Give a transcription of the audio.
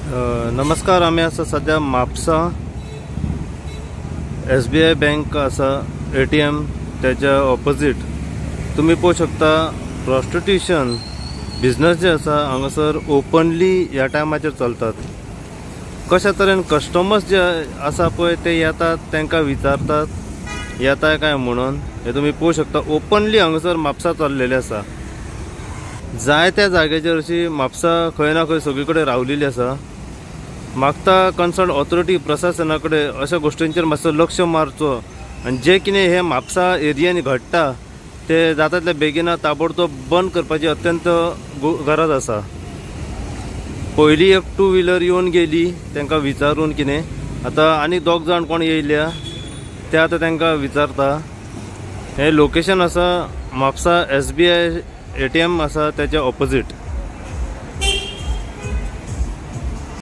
नमस्कार. आम्ही असं सध्या म्हापसा SBI बँक असा ATM त्याच्या ऑपोजिट तुम्ही पळोवंक शकता. प्रॉस्टिट्यूशन बिझनेस जे आसा हांगासर ओपनली ह्या टायमाचेर चलतात. कशा तरेन कस्टमर्स जे आसा पळय ते येतात, तांकां विचारतात येताय काय म्हणून. हे तुम्ही पळोवंक शकता ओपनली हांगासर म्हापसा चल्लेले आसा. जाय त्या जाग्याचेर अशी म्हापसा खंय ना खंय सगळी कडेन रावलेली आसा. मागता कन्सर्न ऑथॉरिटी प्रशासना कडेन अशा गोष्टींचेर मातसो लक्ष मारचो आनी जे कितें हे म्हापसा एरियांनी घडटा ते जाता तितले बेगिना ताबडतोब बंद करपाची अत्यंत गरज आसा. पयलीं एक 2 व्हिलर येवन गेली, तांकां विचारून कितें आतां आनी 2 जाण कोण येयल्या ते आतां तांकां विचारता. हे लोकेशन आसा म्हापसा SBI ATM आसा त्याच्या ऑपोजिट.